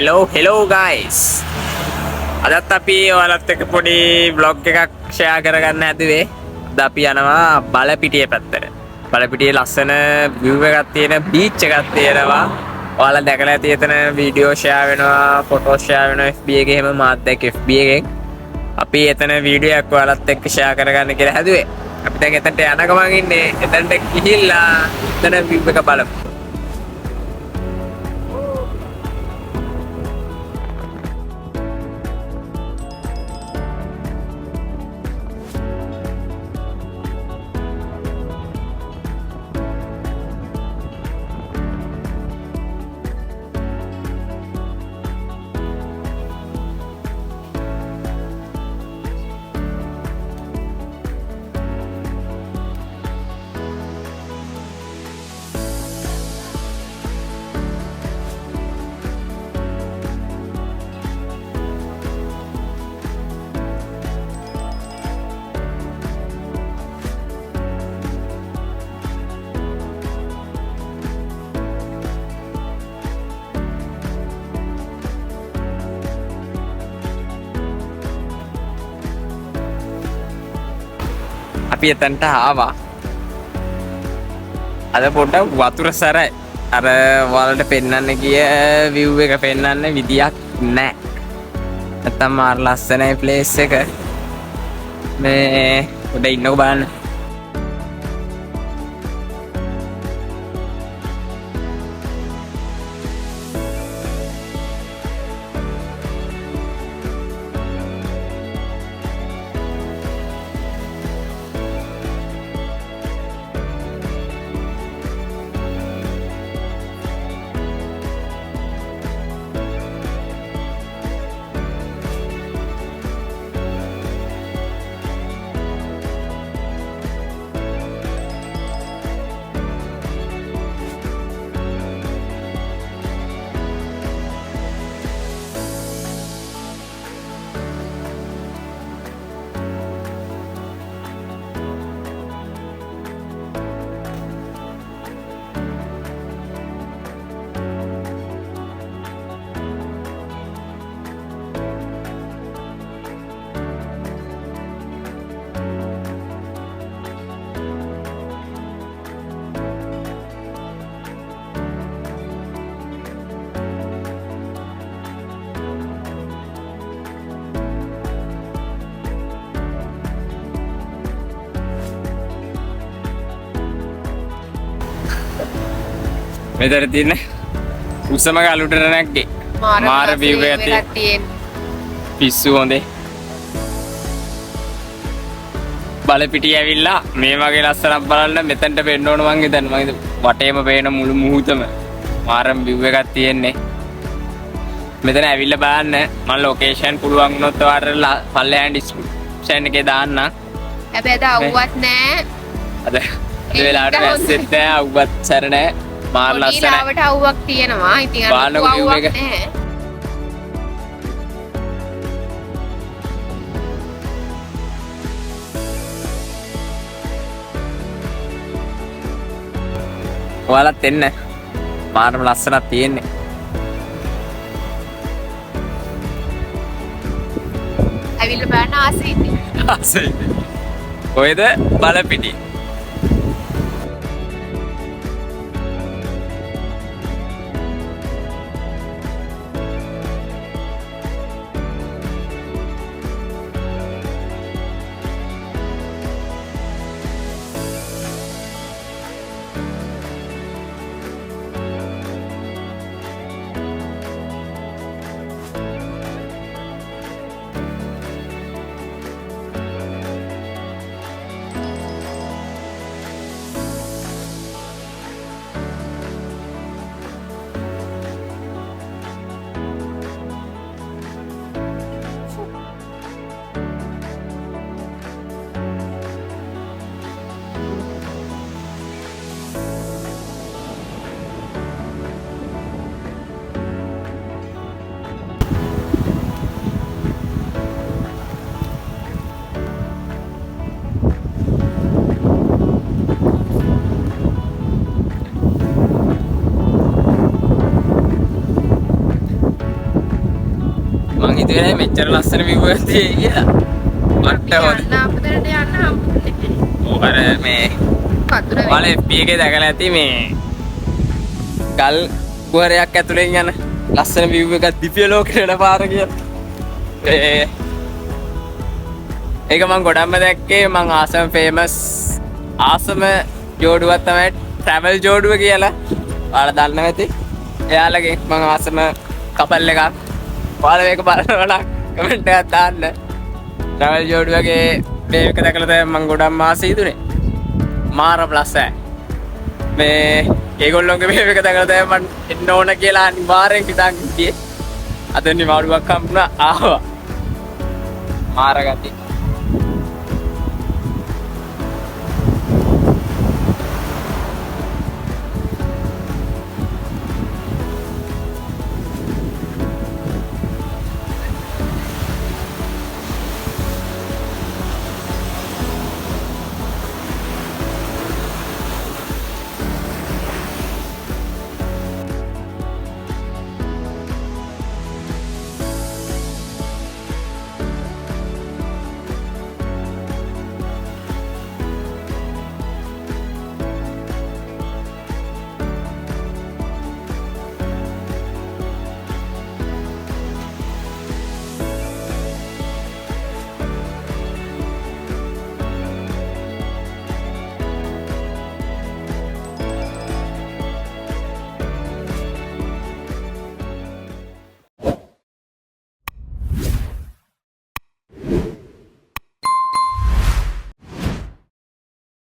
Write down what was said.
hello guys. අදත් අපි ඔයාලත් එක්ක පොඩි vlog එකක් share කරගන්න හැදුවේ. අද අපි යනවා බලපිටිය පැත්තට. බලපිටියේ ලස්සන view එකක් තියෙන beach එකක් තියෙනවා. ඔයාලා දැකලා ඇති එතන video share වෙනවා, photo share වෙනවා FB එකේ. එහෙම මාත් දැක්ක FB එකෙන්. අපි එතන video එකක් ඔයාලත් එක්ක share කරගන්න කියලා හැදුවේ. අපි දැන් එතනට යන ගමන් ඉන්නේ. එතනට ගිහිල්ලා එතන view එක බලමු. අපි එතනට ආවා. අද පොඩ්ඩක් වතුර සැරයි. අර වලට පෙන්නන්න ගිය view එක පෙන්නන්න විදියක් නැහැ. නැත්තම් මාර ලස්සනයි place එක. මේ පොඩ ඉන්නකෝ බලන්න. මෙතන තියෙන උසම ගලුට නැග්ගේ මාර view එකක් තියෙන පිස්සු හොඳේ. බලපිටිය ඇවිල්ලා මේ වගේ ලස්සනක් බලන්න මෙතනට වෙන්න ඕන මං හිතන්නේ. මං වටේම පේන මුළු මුහුතම මාරම view එකක් තියෙන්නේ. මෙතන ඇවිල්ලා බලන්න. මම ලොකේෂන් පුළුවන් වුණොත් ඔයාලට පල්ලෙහාන් ඩිස්ක්‍රිප්ෂන් එකේ දාන්න. හැබැයි අද අවුවත් නෑ. අද ඒ වෙලාවට වැස්සෙත් නෑ, අවුවත් සැර නෑ. මාර ලස්සනයි. ඊළාවට අවුවක් තියෙනවා. ඉතින් අර අවුවක් නෑ. ඔයාලත් එන්න. මාරම ලස්සනක් තියෙන්නේ. ඇවිල්ලා බලන්න ආසෙයි. ආසෙයි. කොහෙද? බලපිටිය. මං හිතුවේ නෑ මෙච්චර ලස්සන view එකක් තියෙයි කියලා. මට හොඳ. යන්න අපතට යන්න හම්බුනේ. ඔය අර මේ වතුර වල FB එකේ දැකලා ඇති මේ ගල් කුහරයක් ඇතුලෙන් යන ලස්සන view එකක් දිව්‍ය ලෝකෙට යන පාර කියලා. ඒක මං ගොඩක්ම දැක්කේ මං ආසම ජෝඩුවක් තමයි travel ජෝඩුව කියලා. ඔයාලා දන්නව ඇති. එයාලගේ මං ආසම කපල් එකක්. ඔයාලා මේක බලනවා කමෙන්ට් එකක් දාන්න. travel ජෝඩුවගේ මේක දැකලා තමයි මං ගොඩක්ම ආස හිතුනේ. මාර ප්ලස් මේ ඒගොල්ලොන්ගේ මේක දැකලා තමයි මං එන්න ඕන කියලා අනිවාර්යෙන් හිතාගෙන හිටියේ. අද නිවාඩුවක් හම්බුණා ආවා. මාර ගතිය.